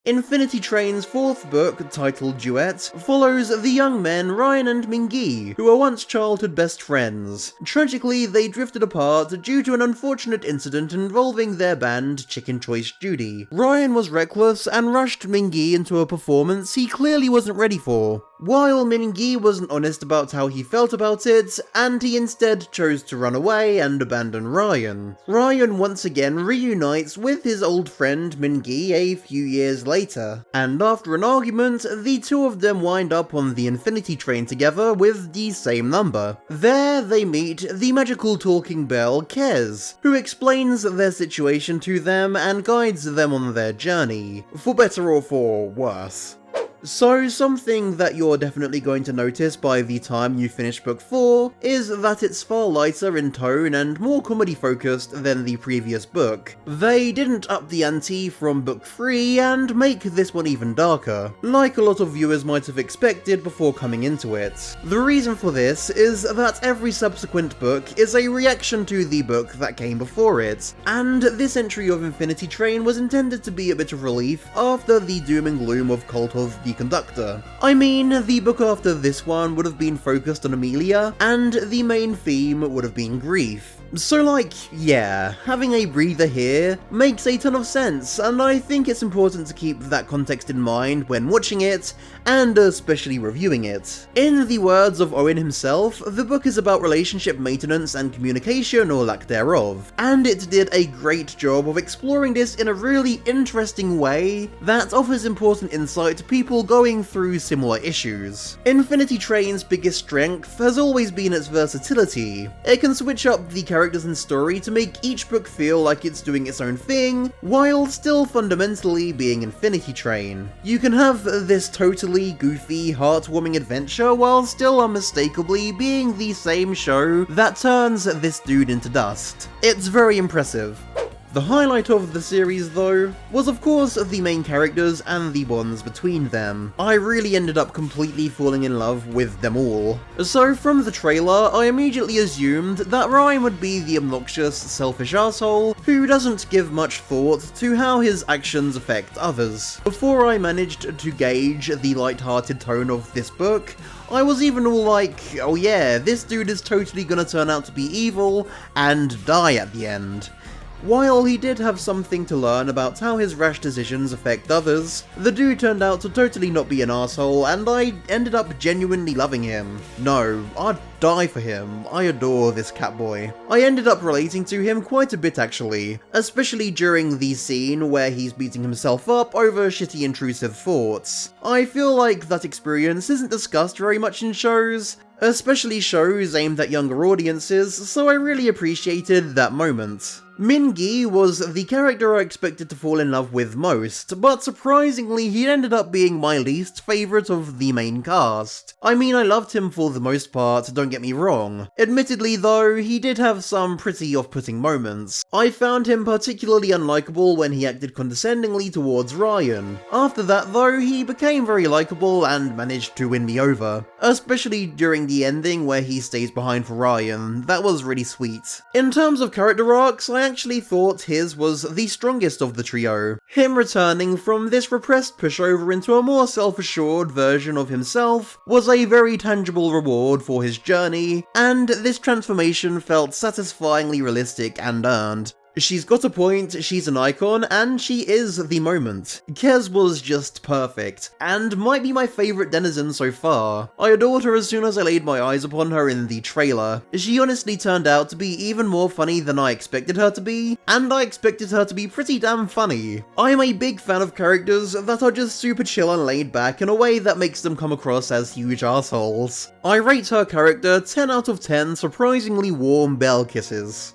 Infinity Train's fourth book, titled Duet, follows the young men Ryan and Mingi, who were once childhood best friends. Tragically, they drifted apart due to an unfortunate incident involving their band Chicken Choice Judy. Ryan was reckless and rushed Mingi into a performance he clearly wasn't ready for, while Mingi wasn't honest about how he felt about it, and he instead chose to run away and abandon Ryan. Ryan once again reunites with his old friend Mingi a few years later, and after an argument, the two of them wind up on the Infinity Train together with the same number. There they meet the magical talking bell Kez, who explains their situation to them and guides them on their journey, for better or for worse. So, something that you're definitely going to notice by the time you finish book 4 is that it's far lighter in tone and more comedy focused than the previous book. They didn't up the ante from book 3 and make this one even darker, like a lot of viewers might have expected before coming into it. The reason for this is that every subsequent book is a reaction to the book that came before it, and this entry of Infinity Train was intended to be a bit of relief after the doom and gloom of Cult of the Conductor. I mean, the book after this one would have been focused on Amelia, and the main theme would have been grief. So like, yeah, having a breather here makes a ton of sense, and I think it's important to keep that context in mind when watching it, and especially reviewing it. In the words of Owen himself, the book is about relationship maintenance and communication, or lack thereof, and it did a great job of exploring this in a really interesting way that offers important insight to people going through similar issues. Infinity Train's biggest strength has always been its versatility. It can switch up the characters and story to make each book feel like it's doing its own thing, while still fundamentally being Infinity Train. You can have this totally goofy, heartwarming adventure while still unmistakably being the same show that turns this dude into dust. It's very impressive. The highlight of the series, though, was of course the main characters and the bonds between them. I really ended up completely falling in love with them all. So from the trailer, I immediately assumed that Ryan would be the obnoxious, selfish asshole who doesn't give much thought to how his actions affect others. Before I managed to gauge the light-hearted tone of this book, I was even all like, oh yeah, this dude is totally gonna turn out to be evil and die at the end. While he did have something to learn about how his rash decisions affect others, the dude turned out to totally not be an asshole, and I ended up genuinely loving him. No, I'd die for him. I adore this catboy. I ended up relating to him quite a bit actually, especially during the scene where he's beating himself up over shitty intrusive thoughts. I feel like that experience isn't discussed very much in shows, especially shows aimed at younger audiences, so I really appreciated that moment. Mingi was the character I expected to fall in love with most, but surprisingly he ended up being my least favourite of the main cast. I mean, I loved him for the most part, don't get me wrong. Admittedly though, he did have some pretty off-putting moments. I found him particularly unlikable when he acted condescendingly towards Ryan. After that though, he became very likeable and managed to win me over. Especially during the ending where he stays behind for Ryan, that was really sweet. In terms of character arcs, I actually thought his was the strongest of the trio. Him returning from this repressed pushover into a more self-assured version of himself was a very tangible reward for his journey, and this transformation felt satisfyingly realistic and earned. She's got a point, she's an icon, and she is the moment. Kez was just perfect, and might be my favourite denizen so far. I adored her as soon as I laid my eyes upon her in the trailer. She honestly turned out to be even more funny than I expected her to be, and I expected her to be pretty damn funny. I am a big fan of characters that are just super chill and laid back in a way that makes them come across as huge assholes. I rate her character 10 out of 10 surprisingly warm bell kisses.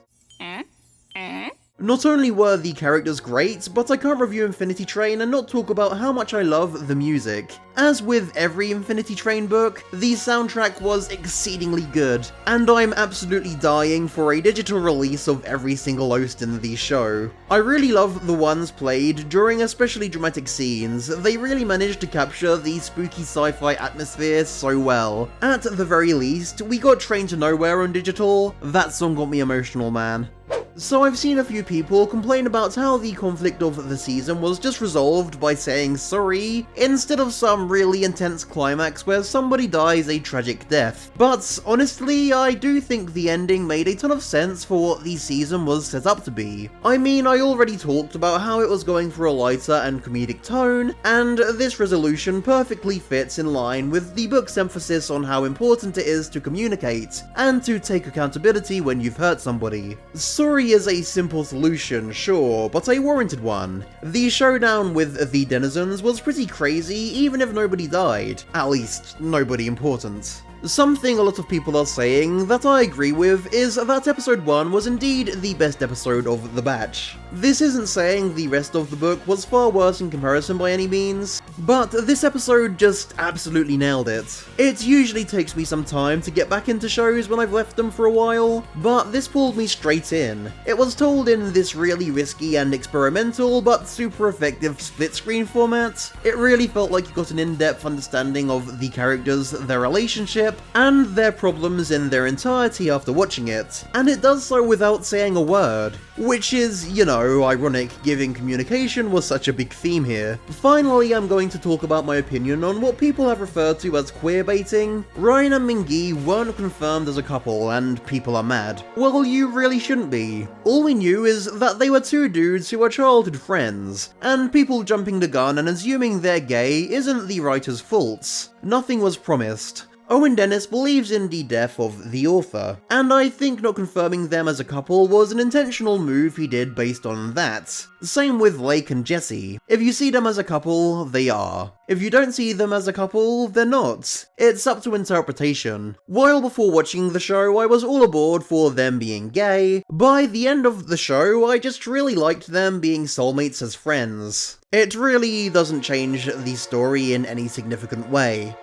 Not only were the characters great, but I can't review Infinity Train and not talk about how much I love the music. As with every Infinity Train book, the soundtrack was exceedingly good, and I'm absolutely dying for a digital release of every single OST in the show. I really love the ones played during especially dramatic scenes. They really managed to capture the spooky sci-fi atmosphere so well. At the very least, we got Train to Nowhere on digital. That song got me emotional, man. So I've seen a few people complain about how the conflict of the season was just resolved by saying sorry, instead of some really intense climax where somebody dies a tragic death. But honestly, I do think the ending made a ton of sense for what the season was set up to be. I mean, I already talked about how it was going for a lighter and comedic tone, and this resolution perfectly fits in line with the book's emphasis on how important it is to communicate, and to take accountability when you've hurt somebody. Sorry is a simple solution, sure, but a warranted one. The showdown with the denizens was pretty crazy, even if nobody died. At least, nobody important. Something a lot of people are saying that I agree with is that episode 1 was indeed the best episode of the batch. This isn't saying the rest of the book was far worse in comparison by any means, but this episode just absolutely nailed it. It usually takes me some time to get back into shows when I've left them for a while, but this pulled me straight in. It was told in this really risky and experimental but super effective split screen format. It really felt like you got an in-depth understanding of the characters, their relationship, and their problems in their entirety after watching it, and it does so without saying a word, which is, you know, ironic given communication was such a big theme here. Finally, I'm going to talk about my opinion on what people have referred to as queerbaiting. Ryan and Mingi weren't confirmed as a couple, and people are mad. Well, you really shouldn't be. All we knew is that they were two dudes who were childhood friends, and people jumping the gun and assuming they're gay isn't the writer's fault. Nothing was promised. Owen Dennis believes in the death of the author, and I think not confirming them as a couple was an intentional move he did based on that. Same with Lake and Jesse. If you see them as a couple, they are. If you don't see them as a couple, they're not. It's up to interpretation. While before watching the show, I was all aboard for them being gay. By the end of the show, I just really liked them being soulmates as friends. It really doesn't change the story in any significant way.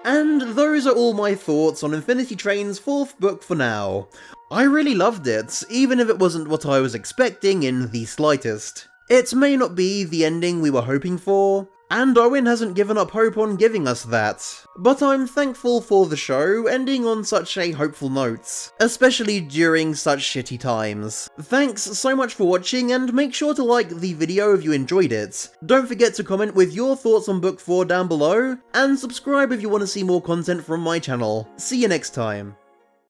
And those are all my thoughts on Infinity Train's 4th book for now. I really loved it, even if it wasn't what I was expecting in the slightest. It may not be the ending we were hoping for, and Owen hasn't given up hope on giving us that. But I'm thankful for the show ending on such a hopeful note, especially during such shitty times. Thanks so much for watching, and make sure to like the video if you enjoyed it. Don't forget to comment with your thoughts on book 4 down below, and subscribe if you want to see more content from my channel. See you next time.